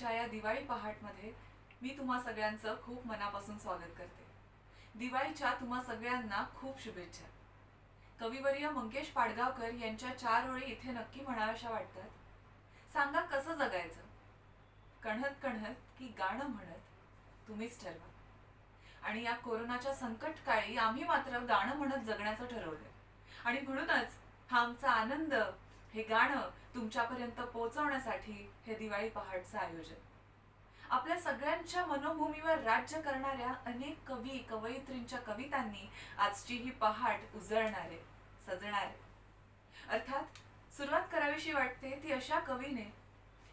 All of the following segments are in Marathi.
दिवाळीच्या या दिवाळी पहाटमध्ये मी तुम्हा सगळ्यांचं खूप मनापासून स्वागत करते। दिवाळीच्या तुम्हा सगळ्यांना खूप शुभेच्छा। कविवर्य मंकेश पाडगावकर यांच्या 4 ओळी इथे नक्की म्हणाव्याशा वाटतात। सांगा कसं जगायचं, कणहत कणहत की गाणं म्हणत तुम्हीच ठरवा। आणि या कोरोनाच्या संकट काळी आम्ही मात्र गाणं म्हणत जगण्याचं ठरवलंय आणि म्हणूनच हा आमचा आनंद हे गाणं तुमच्यापर्यंत पोहोचवण्यासाठी हे दिवाळी पहाटचं आयोजन। आपल्या सगळ्यांच्या मनोभूमीवर राज्य करणाऱ्या अनेक कवी कवयित्रींच्या कवितांनी आजची ही पहाट उजळणार आहे, सजणार आहे। अर्थात सुरुवात करावीशी वाटते ती अशा कवीने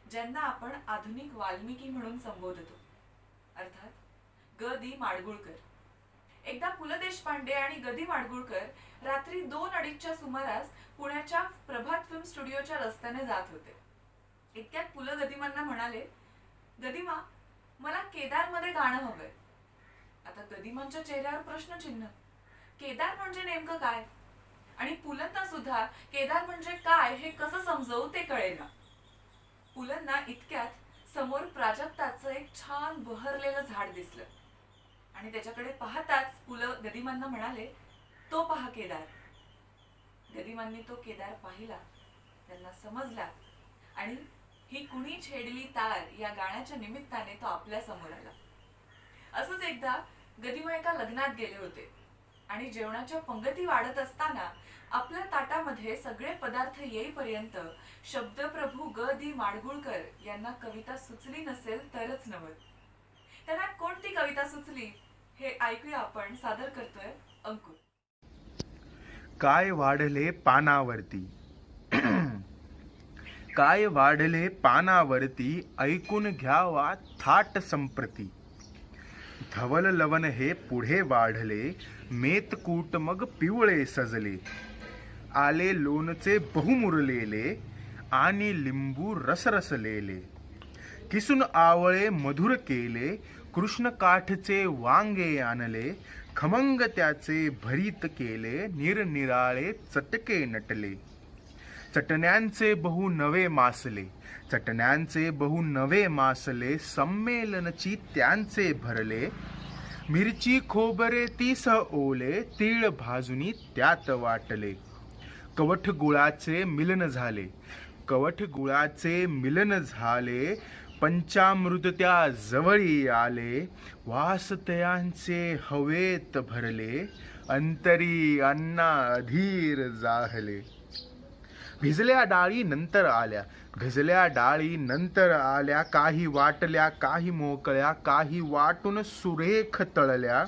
ज्यांना आपण आधुनिक वाल्मिकी म्हणून संबोधतो, अर्थात ग दी माडगुळकर। एकदा पु ल देशपांडे आणि ग दी माडगुळकर रात्री 2:30च्या सुमारास पुण्याच्या प्रभात फिल्म स्टुडिओच्या रस्त्याने जात होते। इतक्यात पु ल गदिमांना म्हणाले, गदिमा मला केदार मध्ये गाणं हवंय। आता गदिमांच्या चेहऱ्यावर प्रश्नचिन्ह, केदार म्हणजे नेमकं काय? आणि पुलंना सुद्धा केदार म्हणजे काय हे कसं समजवू ते कळेना। पुलंना इतक्यात समोर प्राजक्ताचं एक छान बहरलेलं झाड दिसलं आणि त्याच्याकडे पाहताच पुल गदिमांना म्हणाले, तो पहा केदार। गदिमांनी तो केदार पाहिला, त्यांना समजला आणि ही कुणी छेडली तार या गाण्याच्या निमित्ताने तो आपल्या समोर आला। असंच एकदा गदिमा एका लग्नात गेले होते आणि जेवणाच्या पंगती वाढत असताना आपल्या ताटामध्ये सगळे पदार्थ येईपर्यंत शब्दप्रभू ग दी माडगुळकर यांना कविता सुचली नसेल तरच नवल। त्यांना कोणती कविता सुचली हे ऐकूया आपण। सादर करतोय अंकुर। काय वाढले पानावरती काय वाढले पानावरती, ऐकून घ्यावा थाट संप्रती। धवल लवण हे पुढे वाढले, मेतकूट मग पिवळे सजले। आले लोणचे बहुमुरलेले आणि लिंबू रसरसलेले। किसून आवळे मधुर केले, कृष्ण काठचे वांगे आणले। खमंग त्याचे भरीत केले, निरनिराळे चटके नटले। चटण्यांचे बहु नवे मासले, चटण्यांचे बहु नवे मासले। संमेलनची त्यांचे भरले, मिरची खोबरे 30 ओले। तीळ भाजुनी त्यात वाटले, कवठ गुळाचे मिलन झाले, कवठ गुळाचे मिलन झाले। पंचामृत त्या जवळी आले, वास तयांचे हवेत भरले। अंतरी अन्ना अधीर जाहले, भिजल्या डाळी नंतर आल्या, भिजल्या डाळी नंतर आल्या। काही वाटल्या काही मोकळ्या, काही वाटून सुरेख तळल्या।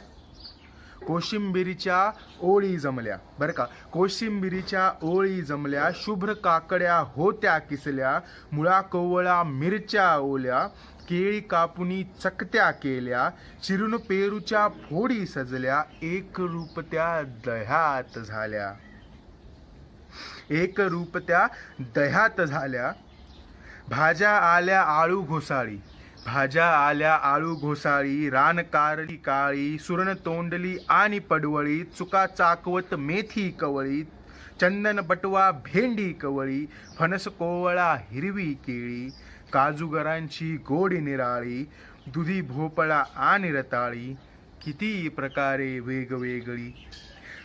कोशिंबिरीच्या ओळी जमल्या, बरं का, कोशिंबिरीच्या ओळी जमल्या। शुभ्र काकड्या होत्या किसल्या, मुळा कोवळा मिरच्या ओल्या। केळी कापुनी चकत्या केल्या, चिरून पेरूच्या फोडी सजल्या। एक रूप त्या दह्यात झाल्या, एक रूप त्या दह्यात झाल्या। भाज्या आल्या आळू घोसाळी, भाज्या आल्या आळू घोसाळी। रान कारली काळी, सुरण तोंडली आणि पडवळी। चुका चाकवत मेथी कवळी, चंदन बटवा भेंडी कवळी। फणस कोवळा हिरवी केळी, काजूगरांची गोडी निराळी। दुधी भोपळा आणि रताळी, किती प्रकारे वेगवेगळी।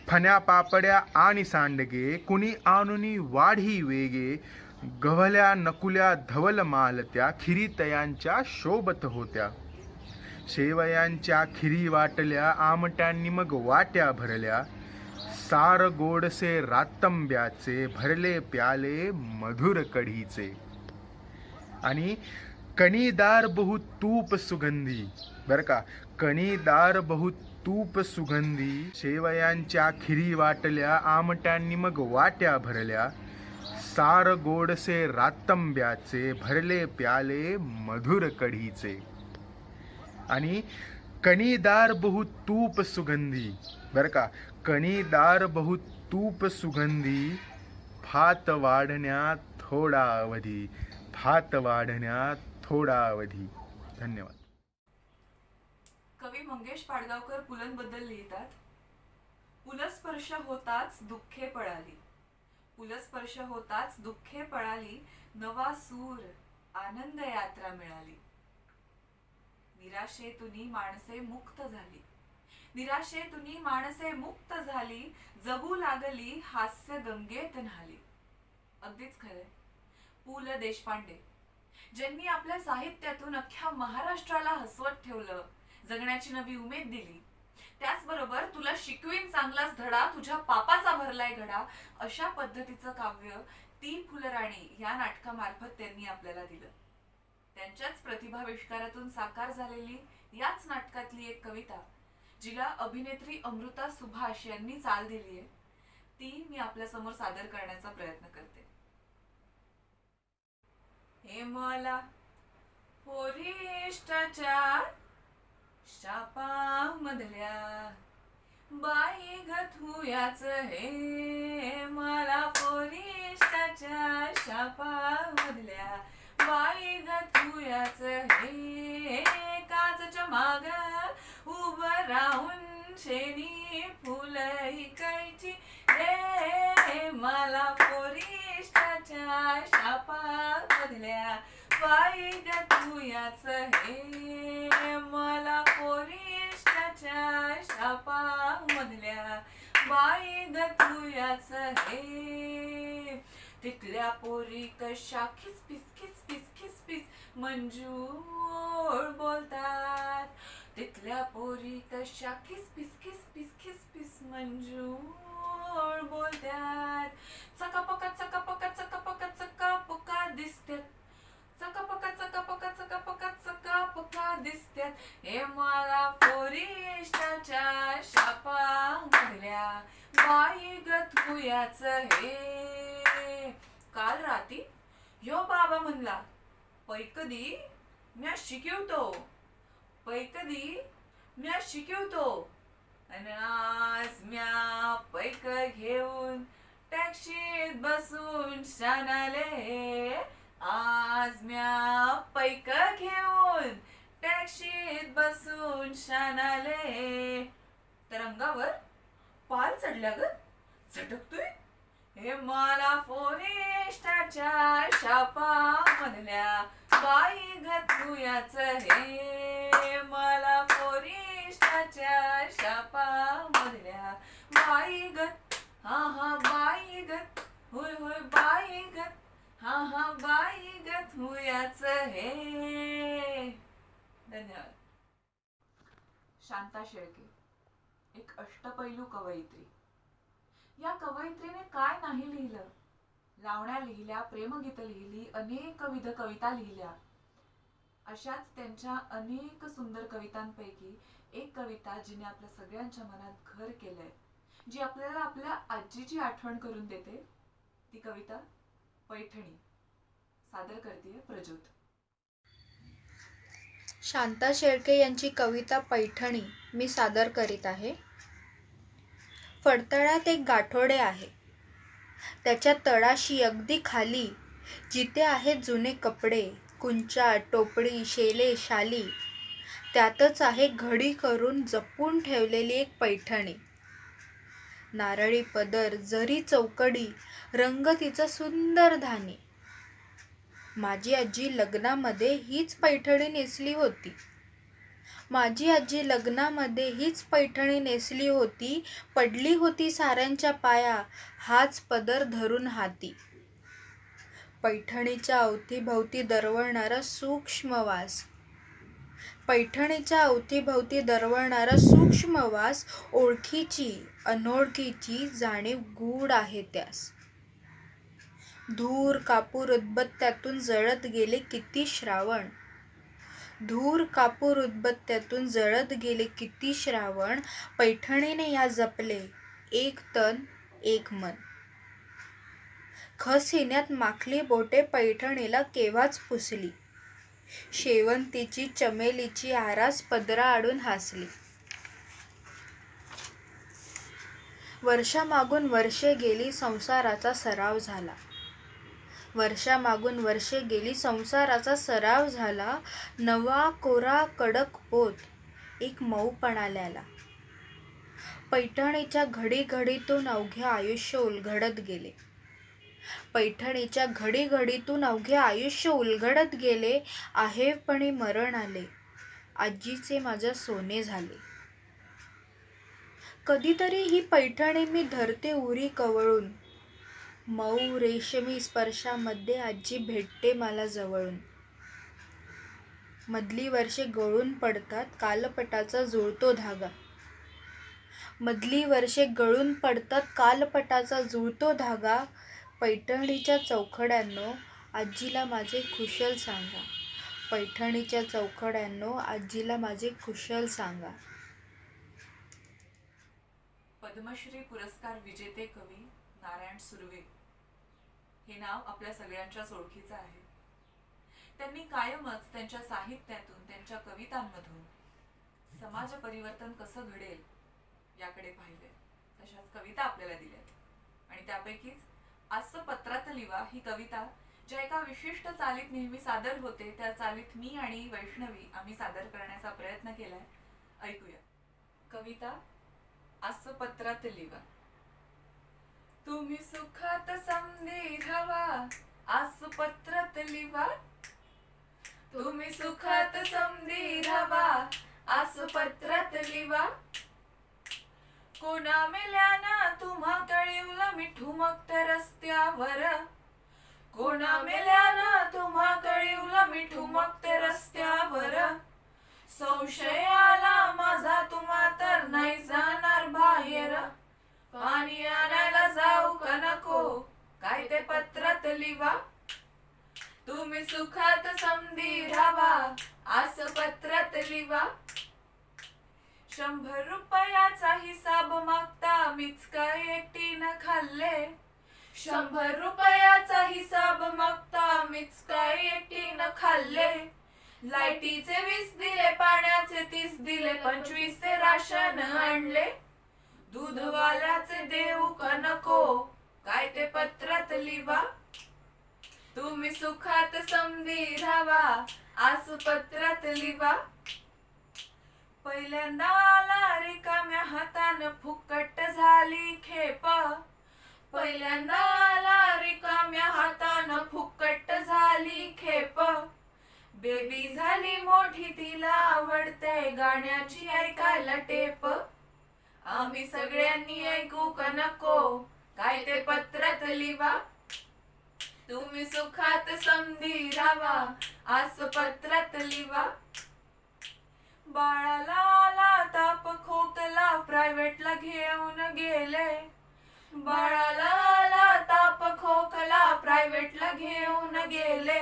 फण्या पापड्या आणि सांडगे, कुणी आणुनी वाढी वेगे। गव्हल्या नकुल्या धवल मालत्या, खिरी तयांच्या शोभत होत्या। शेवयांच्या खिरी वाटल्या, आमट्यांनी मग वाट्या भरल्या। सार गोडसे रातंब्याचे, भरले प्याले मधुर कढीचे। आणि कणीदार बहु तूप सुगंधी, बरं का, कणीदार बहु तूप सुगंधी। शेवयांच्या खिरी वाटल्या, आमट्यांनी मग वाट्या भरल्या। सार गोडसे रातंब्याचे, भरले प्याले मधुर कढीचे। आणि कणीदार बहु तूप सुगंधी, बरं का, कणीदार बहु तूप सुगंधी। भात वाढण्यात थोडा अवधी, भात वाढण्यात थोडा अवधी। धन्यवाद। कवी मंकेश पाडगावकर पुलंबद्दल लिहितात, पुलस्पर्श होताच दुःखे पळाली, पुलस्पर्श होताच दुःखे पळाली। नवा सूर आनंद यात्रा मिळाली। निराशेतुनी माणसे मुक्त झाली, निराशेतुनी माणसे मुक्त झाली, जगू लागली हास्य गंगेत न्हाली. अगदीच खरंय. पु ल देशपांडे ज्यांनी आपल्या साहित्यातून अख्ख्या महाराष्ट्राला हसवत ठेवलं, जगण्याची नवी उमेद दिली. त्याचबरोबर तुला शिकवीन चांगलाच धडा, तुझ्या पापाचा भरलाय घडा, अशा पद्धतीचं काव्य ती फुलराणी या नाटकामार्फत त्यांनी आपल्याला दिलं. त्यांच्याच प्रतिभाविष्कारातून साकार झालेली याच नाटकातली एक कविता, जिला अभिनेत्री अमृता सुभाष यांनी चाल दिली आहे, ती मी आपल्या समोर सादर करण्याचा प्रयत्न करते. हे मला पोरिष्टाच्या शापामधल्या बाई गथुयाच, हे मला पोरिष्टाच्या शापामधल्या बाई गथुयाच, हे काचच्या माग उभं राहून शेणी फुल इकायची, हे मला पोरिष्टाच्या शापामधल्या बाई गथुयाच, हे मला पोरिष्टाच्या शापामधल्या बाई गथुयाच, हे तिथल्या पोरी कशा खिसपिस खिसपिस खिसपिस मंजूळ बोलतात, तिथल्या पोरी कशा खिसपिस खिसपिस खिसपिस मंजूळ बोलतात, चकापका चकापका चकापका चकापका दिसतात, चकापका चकापका चकापका चकापका दिसतात, हे मला पोरिष्टाच्या शापामधल्या बाई गथुयाच, हे काल राती ह्यो बाबा म्हणला, पैकदी म्या शिकवतो, पैकदी म्या शिकवतो, आणि आज म्या पैक घेऊन टॅक्सीत बसून शानाले, आज म्या पैक घेऊन टॅक्सीत बसून शानाले, तर अंगावर पाल चढल्यागत झटकतोय, हे मला पोरिष्टाच्या शापामधल्या बाई गथुयाच, हे मला पोरिष्टाच्या शापामधल्या बाई गत, हा हा बाई गत, होय होय बाई गत, हा हा बाई गथुयाच, हे. धन्यवाद. शांता शेळके एक अष्टपैलू कवयित्री. या कवयित्रीने काय नाही लिहिलं. लावण्या लिहिल्या, प्रेमगीतं लिहिली, अनेकविध कविता लिहिल्या. अशाच त्यांच्या अनेक सुंदर कवितांपैकी एक कविता जिने आपल्या सगळ्यांच्या मनात घर केलंय, जी आपल्याला आपल्या आजीची आठवण करून देते, ती कविता पैठणी. सादर करतेय प्रज्योत. शांता शेळके यांची कविता पैठणी मी सादर करीत आहे. फडतळ्यात एक गाठोडे आहे, त्याच्या तळाशी अगदी खाली, जिथे आहेत जुने कपडे, कुंचा, टोपडी, शेले, शाली, त्यातच आहे घडी करून जपून ठेवलेली एक पैठणी. नारळी पदर, जरी चौकडी, रंग तिचा सुंदर धानी. माझी आजी लग्नामध्ये हीच पैठणी नेसली होती. माझी आजी लग्नामध्ये हीच पैठणी नेसली होती. पडली होती साऱ्यांच्या पाया, हाच पदर धरून हाती. पैठणीच्या अवतीभवती दरवळणारा सूक्ष्म वास, पैठणीच्या अवतीभवती दरवळणारा सूक्ष्म वास, ओळखीची अनोळखीची जाणीव गूढ आहे त्यास. धूर कापूर उदबत्त्यातून जळत गेले किती श्रावण, धूर कापूर उदबत्त्यातून जळत गेले किती श्रावण, पैठणीने या जपले एक तन एक मन. खसिन्यात माखली बोटे पैठणीला केव्हाच पुसली, शेवंतीची चमेलीची आरास पदरा आडून हासली. वर्षामागून वर्षे गेली संसाराचा सराव झाला, वर्षामागून वर्षे गेली संसाराचा सराव झाला. नवा कोरा कडक पोत एक मऊपणा आल्याला. पैठणीच्या घडीघडीतून अवघे आयुष्य उलगडत गेले, पैठणीच्या घडीघडीतून अवघे आयुष्य उलगडत गेले. आहेपणी मरण आले, आजीचे माझ्या सोने झाले. कधीतरी ही पैठणी मी धरते उरी कवळून, मऊ रेशमी स्पर्शामध्ये आजी भेटते मला जवळून. मधली वर्षे गळून पडतात कालपटाचा जुळतो धागा. मधली वर्षे गळून पडतात कालपटाचा जुळतो धागा. पैठणीच्या चौखड्यांनो आजीला माझे कुशल सांगा. पैठणीच्या चौखड्यांनो आजीला माझे कुशल सांगा. पद्मश्री पुरस्कार विजेते कवी नारायण सुर्वे हे नाव आपल्या सगळ्यांच्याच ओळखीचं आहे. त्यांनी कायमच त्यांच्या साहित्यातून, त्यांच्या कवितांमधून समाज परिवर्तन कसं घडेल याकडे पाहिले. तशाच कविता आपल्याला दिल्यात आणि त्यापैकीच आजचं पत्रात लिवा ही कविता ज्या एका विशिष्ट चालीत नेहमी सादर होते, त्या चालीत मी आणि वैष्णवी आम्ही सादर करण्याचा प्रयत्न केलाय. ऐकूया कविता आजचं पत्रात लिवा. तुम्ही सुखात समधी राहावा, आज पत्रात लिवा. तुम्ही सुखात समधी राहावा, आज पत्रात लिवा. कोणा मेल्याना तुम्हा कळीवलं मिठू मग रस्त्यावर. कोणा मेल्याना तुम्हा कळीवलं मिठू मग रस्त्यावर. संशय आला माझा तुम्हा तर नाही जाणार बाहेर. पाणी आणायला जाऊ का नको, काय ते पत्रात लिवा. तुम्ही सुखात समधी राहावा, आज पत्रात लिवा. 100 रुपयाचा हिसाब मागता मीच काय एकटीनं खाल्ले. 100 रुपयाचा हिसाब मागता मीच काय एकटीनं खाल्ले. लाईटीचे 20 दिले, पाण्याचे 30 दिले, 25 चे राशन आणले. दूधवाल्याचे देऊ का नको, काय ते पत्रात लिवा. तुम्ही सुखात समधी राहावा, आज पत्रात लिवा. पहिल्यांदा आला रिकाम्या हातानं फुकट झाली खेप. पहिल्यांदा आला रिकाम्या हातानं फुकट झाली खेप. बेबी झाली मोठी तिला आवडते गाण्याची ऐकायला टेप. आम्ही सगळ्यांनी ऐकू का नको, काय ते पत्रात लिवा. तुम्ही सुखात समधी राहावा, आज पत्रात लिवा. बाळाला आला ताप खोकला प्रायव्हेटला घेऊन गेले. बाळाला आला ताप खोकला प्रायव्हेटला घेऊन गेले.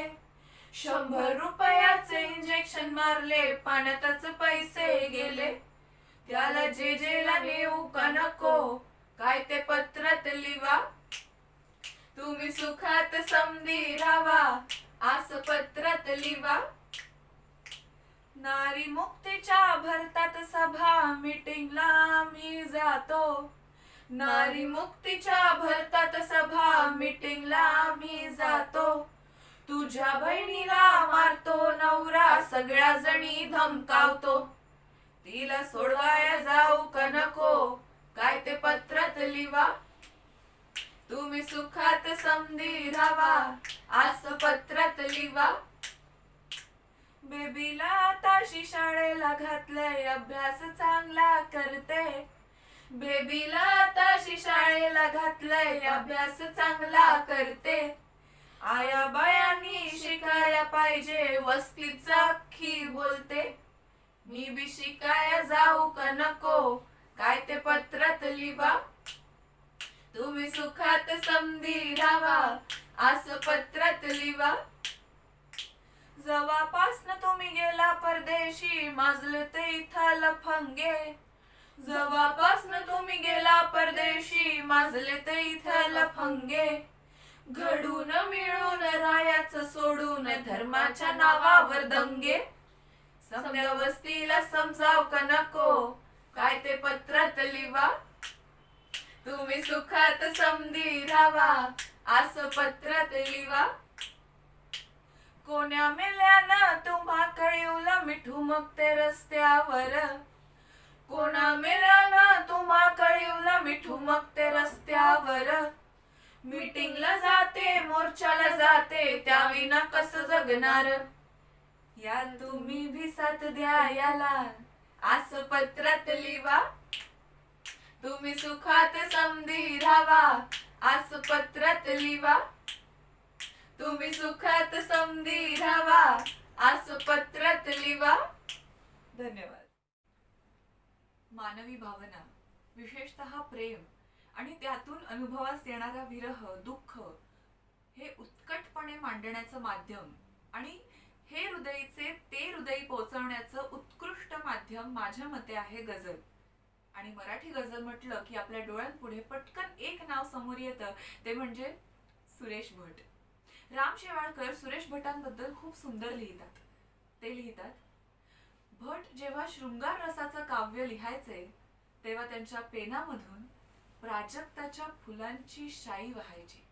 100 रुपयाचे इंजेक्शन मारले, पाण्यातच पैसे गेले. त्याला जेला नेऊ का नको, काय ते पत्रात लिवा. तुम्ही सुखात समधी राहावा, आज पत्रात लिवा. नारी मुक्तीच्या भरतात सभा मीटिंगला आम्ही जातो. नारी मुक्तीच्या भरतात सभा मीटिंगला आम्ही जातो. तुझ्या बहिणीला मारतो नवरा, सगळ्या जणी धमकावतो. तिला सोडवाया जाऊ का नको, काय ते पत्रात लिवा. तुम्ही सुखात समधी राहावा, आज पत्रात लिवा. बेबीला आताशी शाळेला घातलंय, अभ्यास चांगला करते. बेबीला आताशी शाळेला घातलंय, अभ्यास चांगला करते. आया बायांनी शिकायला पाहिजे, वस्तीत अख्खी बोलते. मी बी शिकाया जाऊ का नको, काय ते पत्रात लिवा. तुम्ही सुखात समधी राहावा, आज पत्रात लिवा. जवापासनं तुम्ही गेला परदेशी, माजले ते इथं लफंगे. जवापासनं तुम्ही गेला परदेशी, माजले ते इथं लफंगे. घडून मिळून रायाचं सोडून धर्माच्या नावावर दंगे. समद्या वस्तीला समजाव का नको, काय ते पत्रात लिवा. तुम्ही सुखात समधी राहावा, आज पत्रात लिवा. कोण्या मेल्यानं तुम्हा कळीवलं मिठू मग ते रस्त्यावर. कोणा मेल्यानं तुम्हा कळीवलं मिठू मग ते रस्त्यावर. मीटिंगला जाते, मोर्चाला जाते, त्या विना कसं जगणार. या तुम्ही भी साथ द्या याला, आस पत्रात लिवा. तुम्ही सुखात समधी राहावा, आस पत्रात लिवा. तुम्ही सुखात समधी राहावा, आस पत्रात लिवा. धन्यवाद. मानवी भावना, विशेषतः प्रेम आणि त्यातून अनुभवास येणारा विरह, दुःख हे उत्कटपणे मांडण्याचं माध्यम आणि हे हृदयीचे ते हृदयी पोहोचवण्याचं उत्कृष्ट माध्यम माझ्या मते आहे गझल. आणि मराठी गझल म्हटलं की आपल्या डोळ्यांपुढे पटकन एक नाव समोर येतं, ते म्हणजे सुरेश भट. राम शेवाळकर सुरेश भटांबद्दल खूप सुंदर लिहितात. ते लिहितात, भट जेव्हा शृंगार रसाचं काव्य लिहायचे तेव्हा त्यांच्या पेनामधून प्राजक्ताच्या फुलांची शाई वाहायची.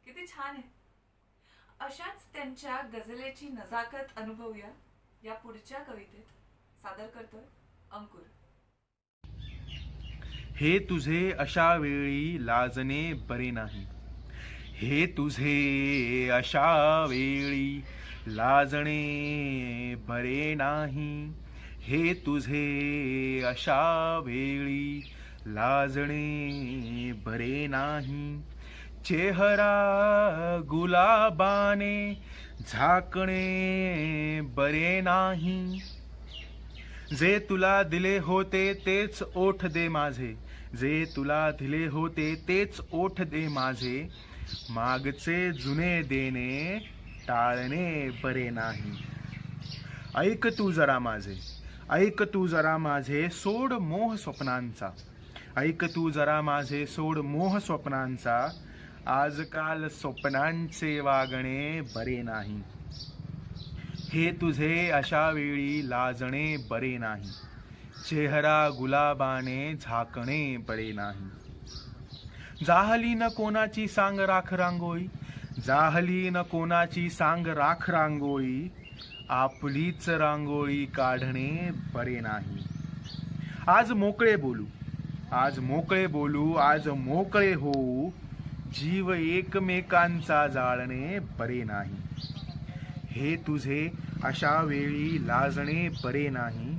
किती छान आहे. अशाच त्यांच्या गझलेची नजाकत अनुभवूया या पुढच्या कवितेत. सादर करतोय अंकुर. हे तुझे अशा वेळी लाजणे बरे नाही. हे तुझे अशा वेळी लाजणे बरे नाही. हे तुझे अशा वेळी लाजणे बरे नाही. चेहरा गुलाबाने झाकणे बरे नाही. जे तुला दिले होते तेच ओठ दे माझे. जे तुला दिले होते तेच ओठ दे माझे. मागचे जुने देणे टाळणे बरे नाही. ऐक तू जरा माझे, ऐक तू जरा माझे सोड मोह स्वप्नांचा. ऐक तू जरा माझे सोड मोह स्वप्नांचा. आजकाल स्वप्नांचे वागणे बरे नाही. हे तुझे अशा वेळी लाजणे बरे नाही. चेहरा गुलाबाने झाकणे बरे नाही. जाहली न कोणाची सांग राख रांगोळी. जाहली न कोणाची सांग राख रांगोळी. आपलीच रांगोळी काढणे बरे नाही. आज मोकळे बोलू, आज मोकळे बोलू, आज मोकळे होऊ. जीव एकमेकांचा जाळणे बरे नाही. हे तुझे अशा वेळी लाजणे बरे नाही.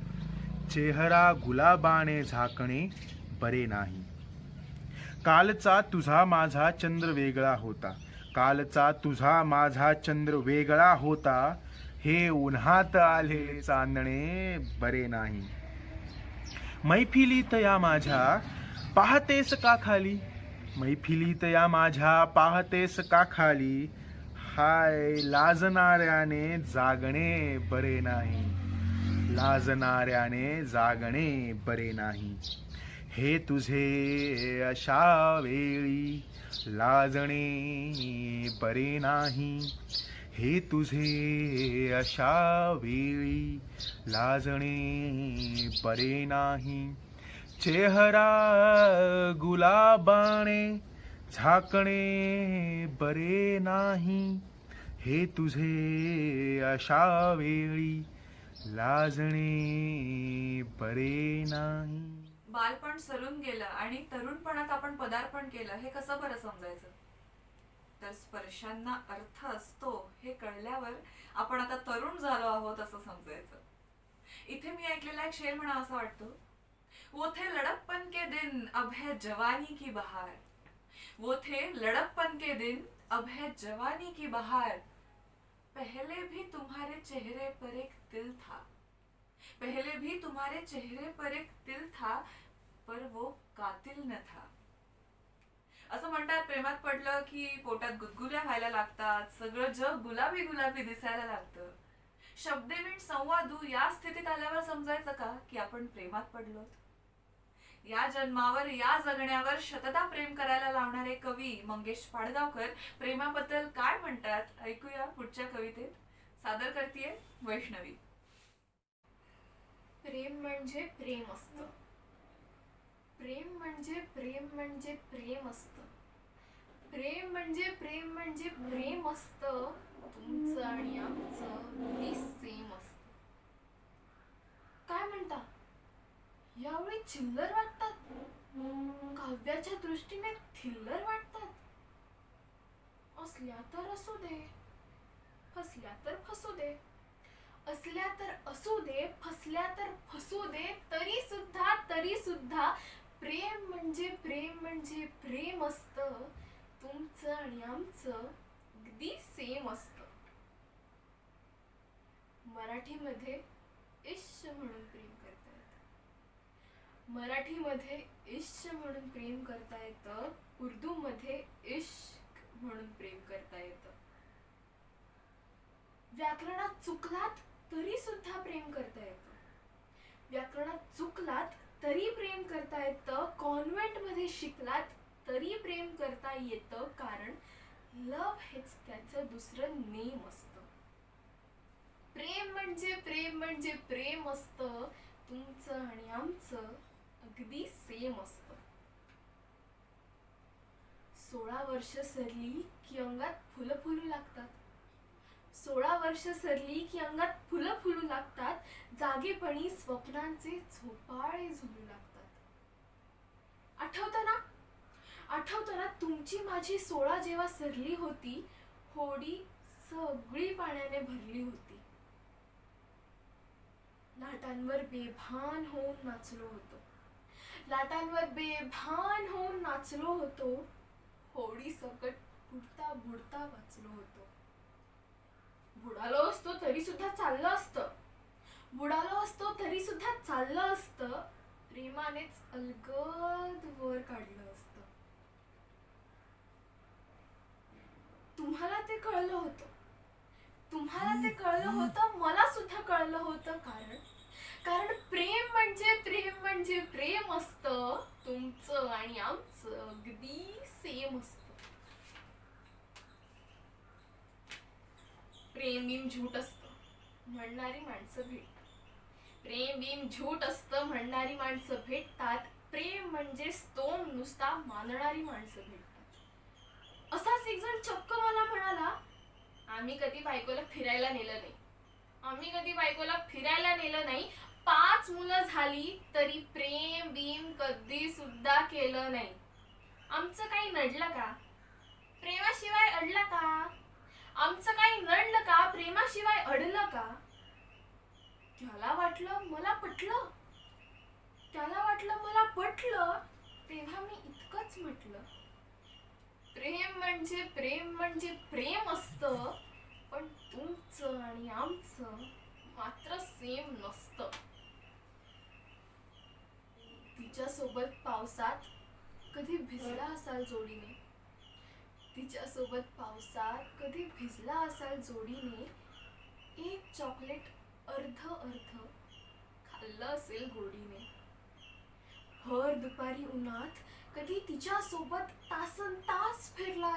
चेहरा गुलाबाने झाकणे बरे नाही. कालचा तुझा माझा चंद्र वेगळा होता. कालचा तुझा माझा चंद्र वेगळा होता. हे उन्हात आलेले चांदणे बरे नाही. मैफिलीत या माझ्या पाहतेस का खाली. मैफिलीत या माझ्या पाहतेस का खाली. हाय लाजणाऱ्याने जागणे बरे नाही. लाजणाऱ्याने जागणे बरे नाही. हे तुझे अशा वेळी लाजणे बरे नाही. हे तुझे अशा वेळी लाजणे बरे नाही. चेहरा गुलाबाने झाकणे बरे नाही. हे तुझे अशा वेळी लाजणे बरे नाही. बालपण सरून गेलं आणि तरुणपणात आपण पदार्पण केलं, हे कसं बरं समजायचं? तर स्पर्शांना अर्थ असतो हे कळल्यावर आपण आता तरुण झालो आहोत असं समजायचं. इथे मी ऐकलेला एक शेर म्हणा असा वाटतो, वो थे लड़कपन के दिन अब है जवानी की बहार. वो थे लड़कपन के दिन अब है जवानी की बहार. पहले भी तुम्हारे चेहरे पर एक तिल था. पहले भी तुम्हारे चेहरे पर एक तिल था, पर वो कातिल न था. असं म्हणतात, प्रेमात पडलं की पोटात गुदगुल्या व्हायला लागतात, सगळं जग गुलाबी गुलाबी दिसायला लागतं. शब्देवीण संवादू या स्थितीत आल्यावर समजायचं का की आपण प्रेमात पडलो. या जन्मावर या जगण्यावर शतदा प्रेम करायला लावणारे कवी मंगेश पाडगावकर प्रेमाबद्दल काय म्हणतात ऐकूया पुढच्या कवितेत. सादर करतेय वैष्णवी. प्रेम म्हणजे प्रेम असतं. प्रेम म्हणजे प्रेम म्हणजे प्रेम असतं. प्रेम म्हणजे प्रेम म्हणजे प्रेम असतं. तुमचं आणि आमचं अगदी सेम असतं. काय म्हणता, यावेळी चिल्लर वाटतात, काव्याच्या दृष्टीने थिल्लर वाटतात. असल्या तर असू दे, फसल्या तर फसू दे. असल्या तर असू दे, फसल्या तर फसू दे, तरी सुद्धा प्रेम म्हणजे प्रेम असतं. तुमचं आणि आमचं अगदी सेम असतं. मराठीमध्ये इश्श म्हणून प्रेम करता येतं. मराठीमध्ये इश्श म्हणून प्रेम करता येतं. उर्दूमध्ये इश्क म्हणून प्रेम करता येतं. व्याकरणात चुकलात तरी सुद्धा प्रेम करता येतं. व्याकरणात चुकलात तरी प्रेम करता येतं. कॉन्व्हेंटमध्ये शिकलात तरी प्रेम करता येतं. कारण लव हेच त्याचं दुसरं नेम असतं. प्रेम म्हणजे प्रेम असतं. तुमचं आणि आमचं अगदी सेम असतं. 16 वर्ष सरली की अंगात फुलं फुलू लागतात. 16 वर्ष सरली की अंगात फुलं फुलू लागतात. जागेपणी स्वप्नांचे झोपाळे झुलू लागतात. आठवतं ना तुमची माझी 16 जेव्हा सरली होती. होडी सगळी पाण्याने भरली होती. लाटांवर बेभान होऊन नाचलो होतो. होडी सकट बुडता बुडता वाचलो होतो. बुडालो असतो तरी सुद्धा चाललं असतं. प्रेमानेच अलगद वर काढलं असतं. तुम्हाला ते कळलं होतं. मला सुद्धा कळलं होतं. कारण प्रेम म्हणजे प्रेम असतं. तुमचं आणि आमचं अगदी सेम असतं. प्रेम बिन झूट असतं म्हणणारी माणसं भेटतात. प्रेम म्हणजे स्तोम नुसता मानणारी माणसं भेटतात. असाच एक जण चक्क मला म्हणाला, आम्ही कधी बायकोला फिरायला नेलं नाही. 5 मुलं झाली तरी प्रेम बिम कधी सुद्धा केलं नाही. आमचं काही नडलं का? प्रेमाशिवाय अडलं का? आमचं काही नडलं का? प्रेमाशिवाय अडलं का? त्याला वाटलं मला पटलं. तेव्हा मी इतकंच म्हटलं, प्रेम म्हणजे प्रेम असतं. पण तुमचं आणि आमचं मात्र सेम नसतं. तिच्यासोबत पावसात कधी भिजला असाल जोडीने. एक चॉकलेट अर्ध खाल्लं असेल गोडीने. भर दुपारी उन्हात कधी तिच्यासोबत तासनतास फिरला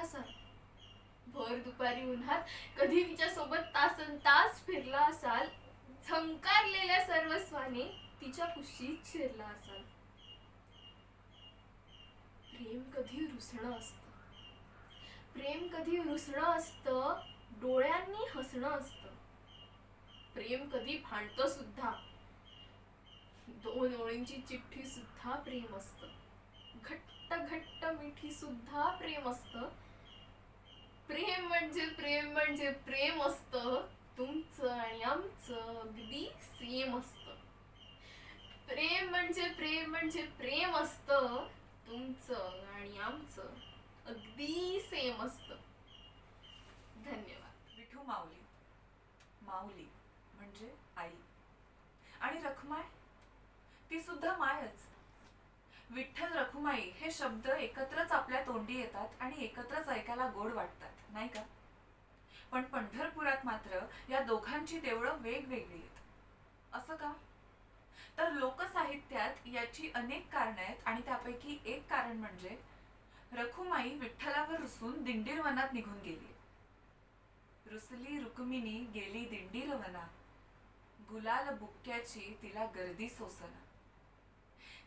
असाल. झंकारलेल्या सर्वस्वाने तिच्या कुशीत शिरला असाल. प्रेम कधी रुसणं असतं. डोळ्यांनी हसणं असतं. प्रेम कधी भांडतं सुद्धा. 2 ओळींची चिठ्ठी सुद्धा प्रेम असतं. घट्ट मिठी सुद्धा प्रेम असतं. प्रेम म्हणजे प्रेम असतं. तुमचं आणि आमचं अगदी सेम असतं. प्रेम म्हणजे प्रेम असतं. तुमचं आणि आमचं अगदी सेम असतं. धन्यवाद. विठू माऊली म्हणजे आई. आणि रखुमाई ती सुद्धा मायच. विठ्ठल रखुमाई हे शब्द एकत्रच आपल्या तोंडी येतात आणि एकत्रच ऐकायला गोड वाटतात, नाही का? पण पंढरपुरात मात्र या दोघांची देवळं वेगवेगळी आहेत. असं का? तर लोकसाहित्यात याची अनेक कारणं आहेत आणि त्यापैकी एक कारण म्हणजे रखुमाई विठ्ठलावर रुसून दिंडीर वनात निघून गेली. रुसली रुक्मिणी गेली दिंडीर वना, गुलाल बुक्क्याची तिला गर्दी सोसना.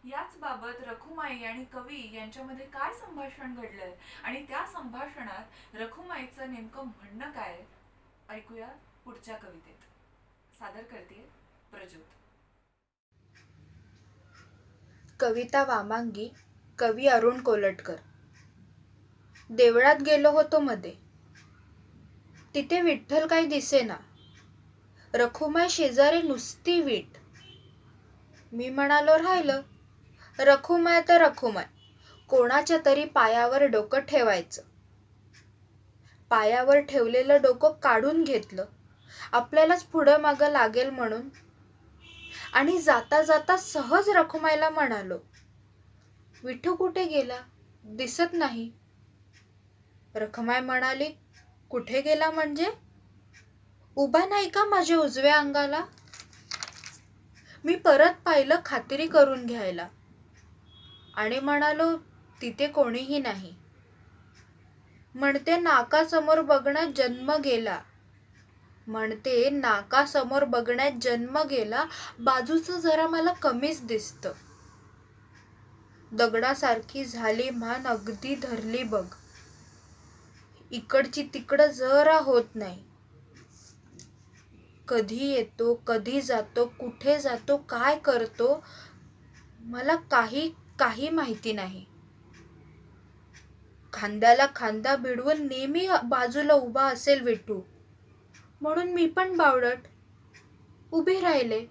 याच बाबत रखुमाई आणि कवी यांच्यामध्ये काय संभाषण घडलंय आणि त्या संभाषणात रखुमाईचं नेमकं म्हणणं काय ऐकूया पुढच्या कवितेत. सादर करते प्रज्योत. कविता वामांगी, कवी अरुण कोलटकर. देवळात गेलो होतो मध्ये. तिथे विठ्ठल काही दिसेना. रखुमाई शेजारी नुसती वीट. मी म्हणालो राहिलं. रखुमाय तर रखुमाय, कोणाच्या तरी पायावर डोकं ठेवायचं. पायावर ठेवलेलं डोकं काढून घेतलं, आपल्यालाच पुढं मागं लागेल म्हणून. आणि जाता जाता सहज रखुमाईला म्हणालो, विठू कुठे गेला? दिसत नाही. रखुमाई म्हणाली, कुठे गेला म्हणजे? उभा नाही का माझ्या उजव्या अंगाला? मी परत पाहिलं खात्री करून घ्यायला आणि म्हणालो, तिथे कोणीही नाही. म्हणते नाकासमोर बघण्यात जन्म गेला. म्हणते नाकासमोर बघण्यात जन्म गेला, बाजूचं जरा मला कमीच दिसतं. दगडासारखी झाली मान, अगदी धरली बघ. इकडची तिकडं जरा होत नाही. कधी येतो, कधी जातो, कुठे जातो, काय करतो, मला काही माहिती नाही. खांद्याला खांदा भिडवून नेहमी बाजूला उभा असेल विठू, म्हणून मी पण बावळट उभे राहिले.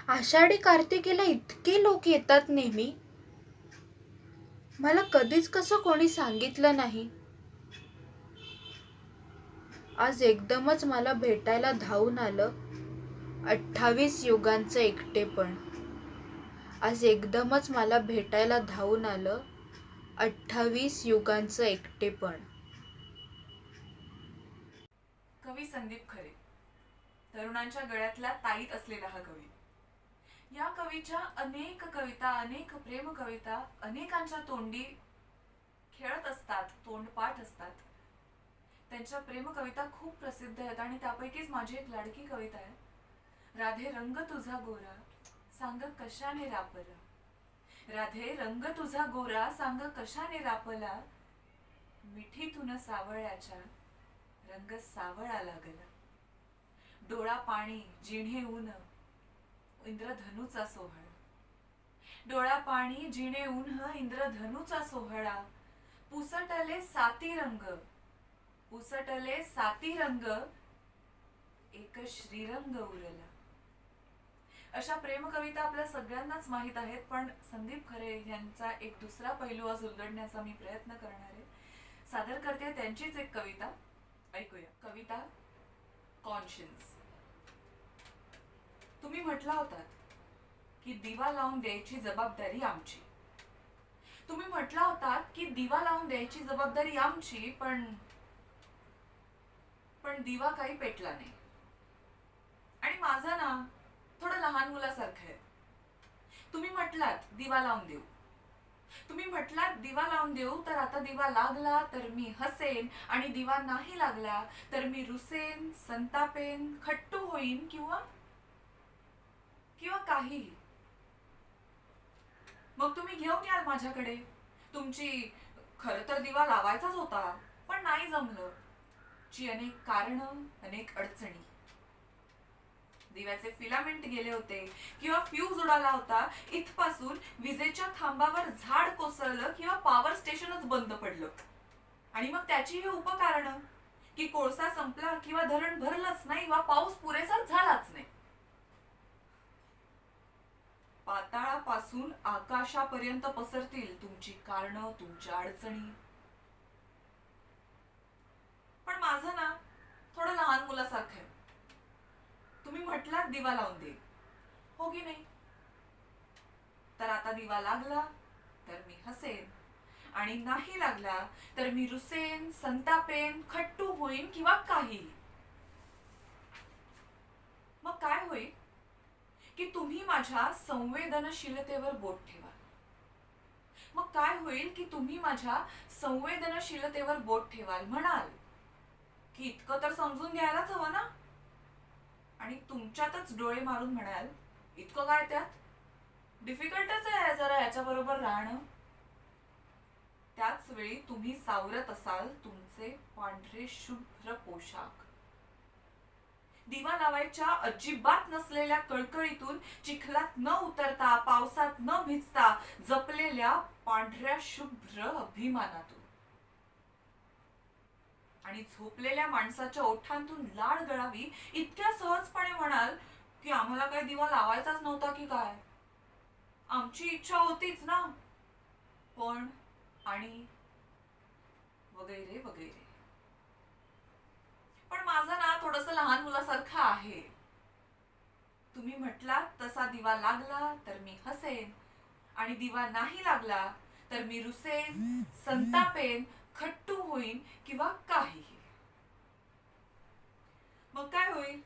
आषाढी कार्तिकीला इतके लोक येतात नेहमी, मला कधीच कसं कोणी सांगितलं नाही. आज एकदमच मला भेटायला धावून आलं 28 युगांचं एकटेपण. आज एकदमच मला भेटायला धावून आलं 28 युगांचं एकटेपण. कवी संदीप खरे, तरुणांच्या गळ्यातला ताईत असलेला हा कवी. या कवीच्या अनेक कविता, अनेक प्रेम कविता अनेकांच्या तोंडी खेळत असतात, तोंडपाठ असतात. त्यांच्या प्रेम कविता खूप प्रसिद्ध आहेत आणि त्यापैकीच माझी एक लाडकी कविता आहे. राधे रंग तुझा गोरा सांग कशाने रापला. राधे रंग तुझा गोरा सांग कशाने रापला. मिठीतून सावळ्याच्या रंग सावळा लागला. डोळा पाणी जिणे ऊन इंद्रधनुचा सोहळा. डोळा पाणी जिणे ऊन इंद्रधनुचा सोहळा. पुसटले साती रंग, पुसटले साती रंग, एक श्रीरंग उरला. अशा प्रेम कविता आपल्या सगळ्यांनाच माहित आहेत, पण संदीप खरे यांचा एक दुसरा पैलू आज उलगडण्याचा मी प्रयत्न करणार आहे. सादर करते त्यांचीच एक कविता, ऐकूया. कविता कॉन्शियन्स. तुम्ही म्हटला होतात की दिवा लावून द्यायची जबाबदारी आमची. तुम्ही म्हटला होतात की दिवा लावून द्यायची जबाबदारी आमची, पण दिवा काही पेटला नाही. आणि माझं ना थोडं लहान मुलासारखं आहे. तुम्ही म्हटलात दिवा लावून देऊ, तुम्ही म्हटलात दिवा लावून देऊ, तर आता दिवा लागला तर मी हसेन, आणि दिवा नाही लागला तर मी रुसेन, संतापेन, खट्टू होईन किंवा काहीही. मग तुम्ही घेऊन याल माझ्याकडे तुमची, खरं तर दिवा लावायचाच होता पण नाही जमलं ची अनेक कारणं, अनेक अडचणी. दिव्याचे फिलामेंट गेले होते किंवा फ्यूज उडाला होता, इथपासून विजेच्या खांबावर झाड कोसळलं किंवा पॉवर स्टेशनच बंद पडलं. आणि मग त्याची ही उपकारणं की कोळसा संपला किंवा धरण भरलंच नाही वा पाऊस पुरेसा झालाच नाही. पाताळापासून आकाशापर्यंत पसरतील तुमची कारणं, तुमच्या अडचणी. पण माझं ना थोडं लहान मुलासारखं आहे. तुम्ही म्हटलात दिवा लावून दे, हो की नाही? तर आता दिवा लागला तर मी हसेन, आणि नाही लागला तर मी रुसेन, संतापेन, खट्टू होईन किंवा काही. मग काय होईल की तुम्ही माझ्या संवेदनशीलतेवर बोट ठेवाल. मग काय होईल की तुम्ही माझ्या संवेदनशीलतेवर बोट ठेवाल, म्हणाल की इतकं तर समजून घ्यायलाच हवं ना, आणि तुमच्यातच डोळे मारून म्हणाल इतकं काय त्यात, डिफिकल्टच आहे जरा याच्याबरोबर राहणं. त्याच वेळी तुम्ही सावरत असाल तुमचे पांढरे शुभ्र पोशाख. दिवा लावायच्या अजिबात नसलेल्या कळकळीतून चिखलात न उतरता, पावसात न भिजता जपलेल्या पांढऱ्या शुभ्र अभिमानातून. आणि झोपलेल्या माणसाच्या ओठांतून लाळ गळावी इतक्या सहजपणे म्हणाल की आम्हाला काय दिवा लावायचाच नव्हता की काय? आमची इच्छा होतीच ना. पण आणि वगैरे वगैरे. पण माझं ना थोडंसं लहान मुलासारखं आहे. तुम्ही म्हटलात तसा दिवा लागला तर मी हसेन, आणि दिवा नाही लागला तर मी रुसेन, संतापेन, खट्टू होईन किंवा काहीही. मग काय होईल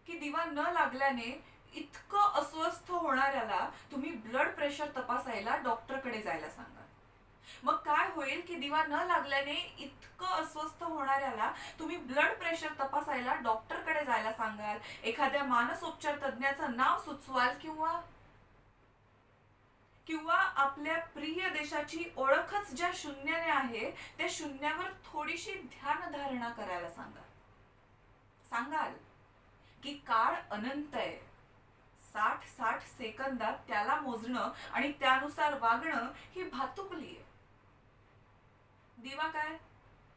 की दिवा न लागल्याने इतकं अस्वस्थ होणाऱ्याला तुम्ही ब्लड प्रेशर तपासायला डॉक्टरकडे जायला सांगा. मग काय होईल की दिवा न लागल्याने इतकं अस्वस्थ होणाऱ्याला तुम्ही ब्लड प्रेशर तपासायला डॉक्टरकडे जायला सांगाल, एखाद्या मानसोपचार तज्ञाचं नाव सुचवाल, किंवा किंवा आपल्या प्रिय देशाची ओळखच ज्या शून्याने आहे त्या शून्यावर थोडीशी ध्यानधारणा करायला सांगाल की काळ अनंत आहे. 60-60 सेकंदात त्याला मोजणं आणि त्यानुसार वागणं ही भातुकली आहे. दिवा काय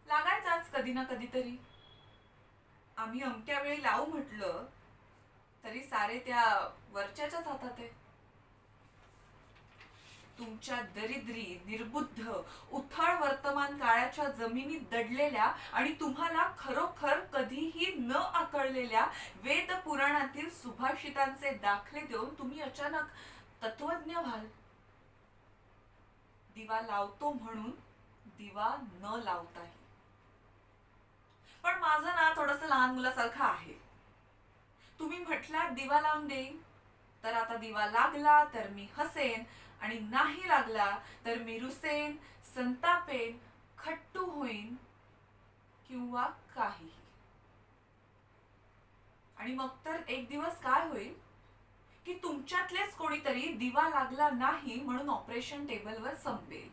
लागायचाच कधी ना कधीतरी. आम्ही अमक्या वेळी लावू म्हटलं तरी सारे त्या वरच्याच्याच हातात आहे. तुमच्या दरिद्री, निर्बुद्ध, उथळ वर्तमान काळाच्या जमिनीत दडलेल्या आणि तुम्हाला खरोखर कधीही न आकळलेल्या वेद पुराणातील सुभाषितांचे दाखले देऊन तुम्ही अचानक तत्वज्ञ व्हाल. दिवा लावतो म्हणून दिवा न लावताही. पण माझं ना थोडंसं लहान मुलासारखं आहे. तुम्ही म्हटलात दिवा लावून देईन, तर आता दिवा लागला तर मी हसेन, आणि नाही लागला तर मी रुसेन, संतापेन, खट्टू होईन किंवा काहीही. आणि मग तर एक दिवस काय होईल की तुमच्यातलेच कोणीतरी दिवा लागला नाही म्हणून ऑपरेशन टेबलवर संपेल,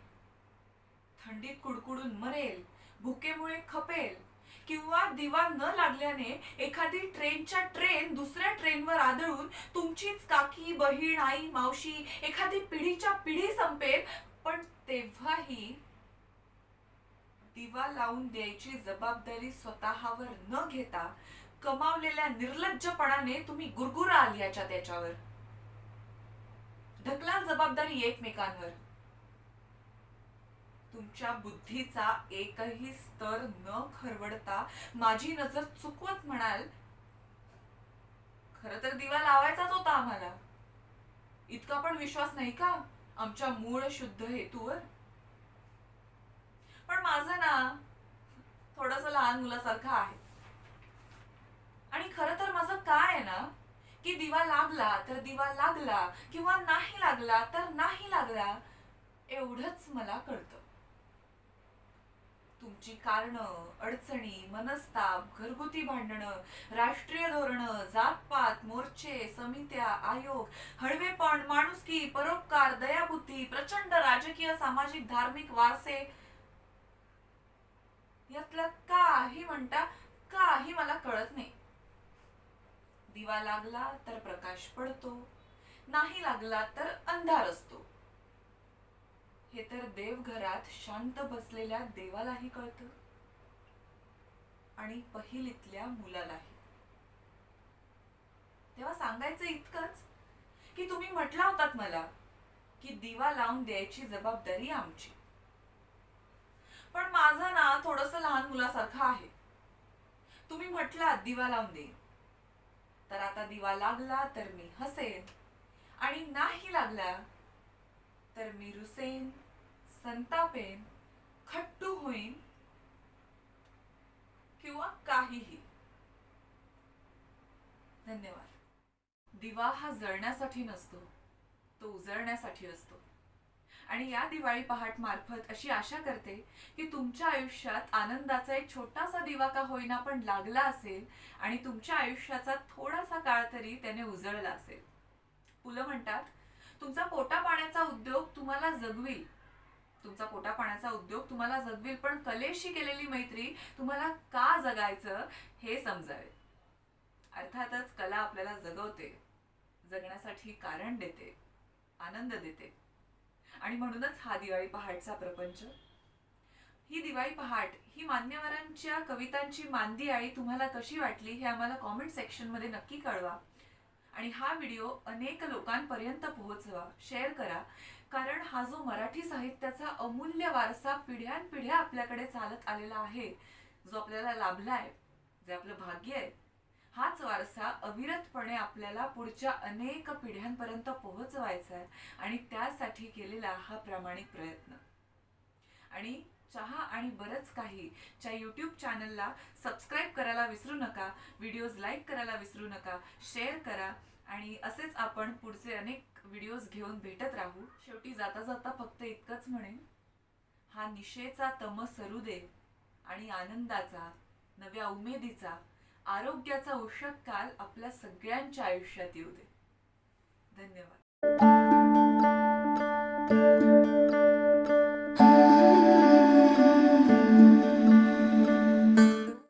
थंडीत कुडकुडून मरेल, भुकेमुळे खपेल, किंवा दिवा न लागल्याने एखादी ट्रेनच्या ट्रेन दुसऱ्या ट्रेनवर आदळून तुमचीच काकी, बहीण, आई, मावशी, एखादी पिढीच्या पिढी संपेल. पण तेव्हाही दिवा लावून द्यायची जबाबदारी स्वतःवर न घेता कमावलेल्या निर्लज्जपणाने तुम्ही गुरगुरा आली याच्या त्याच्यावर. ढकलाल जबाबदारी एकमेकांवर. तुमच्या बुद्धीचा एकही स्तर न खरवडता माझी नजर चुकवत म्हणाल, खरं तर दिवा लावायचाच होता आम्हाला. इतका पण विश्वास नाही का आमच्या मूळ शुद्ध हेतूवर? पण माझं ना थोडंसं लहान मुलासारखं आहे. आणि खरं तर माझं काय आहे ना की दिवा लागला तर दिवा लागला, किंवा नाही लागला तर नाही लागला, एवढंच मला कळतं. तुमची कारणं, अडचणी, मनस्ताप, घरगुती भांडणं, राष्ट्रीय धोरणं, जातपात, मोर्चे, समित्या, आयोग, हळवेपण, माणुसकी, परोपकार, दयाबुद्धी, प्रचंड राजकीय, सामाजिक, धार्मिक वारसे, यातलं काही म्हणता काही मला कळत नाही. दिवा लागला तर प्रकाश पडतो, नाही लागला तर अंधार असतो. हे तर देवघरात शांत बसलेल्या देवालाही कळतं, आणि पहिलीतल्या मुलालाही. तेव्हा सांगायचं इतकंच की तुम्ही म्हटला होतात मला की दिवा लावून द्यायची जबाबदारी आमची. पण माझं ना थोडंसं लहान मुलासारखं आहे. तुम्ही म्हटलात दिवा लावून देईन, तर आता दिवा लागला तर मी हसेन, आणि नाही लागला तर मी रुसेन, संतापेन, खट्टू होईन किंवा काहीही. धन्यवाद. दिवा हा जळण्यासाठी नसतो, तो उजळण्यासाठी असतो. आणि या दिवाळी पहाट मार्फत अशी आशा करते की तुमच्या आयुष्यात आनंदाचा एक छोटासा दिवा का होईना पण लागला असेल, आणि तुमच्या आयुष्याचा थोडासा काळ तरी त्याने उजळला असेल. पुलं म्हणतात, तुमचा पोटा पाण्याचा उद्योग तुम्हाला जगविल, तुमचा पोटा पाण्याचा उद्योग तुम्हाला जगविल, पण कलेशी केलेली मैत्री तुम्हाला का जगायचं हे समजावे. अर्थातच कला आपल्याला जगवते, जगण्यासाठी कारण देते, आनंद देते. आणि म्हणूनच हा दिवाळी पहाटचा प्रपंच. ही दिवाळी पहाट ही मान्यवरांच्या कवितांची मांदियाळी तुम्हाला कशी वाटली हे आम्हाला कॉमेंट सेक्शनमध्ये नक्की कळवा. आणि हा व्हिडिओ अनेक लोकांपर्यंत पोहोचवा, शेअर करा. कारण हा जो मराठी साहित्याचा अमूल्य वारसा पिढ्यानपिढ्या आपल्याकडे चालत आलेला आहे, जो आपल्याला लाभलाय, जे आपलं भाग्य आहे, हाच वारसा अविरतपणे आपल्याला पुढच्या अनेक पिढ्यांपर्यंत पोहोचवायचा आहे. आणि त्यासाठी केलेला हा प्रामाणिक प्रयत्न. आणि चहा आणि बरंच काही च्या यूट्यूब चॅनलला सबस्क्राईब करायला विसरू नका, व्हिडिओज लाईक करायला विसरू नका, शेअर करा. आणि असेच आपण पुढचे अनेक व्हिडिओज घेऊन भेटत राहू. शेवटी जाता जाता फक्त इतकंच म्हणेन, हा निशेचा तम सरू दे आणि आनंदाचा, नव्या उमेदीचा, आरोग्याचा उषक काल आपल्या सगळ्यांच्या आयुष्यात येऊ दे. धन्यवाद.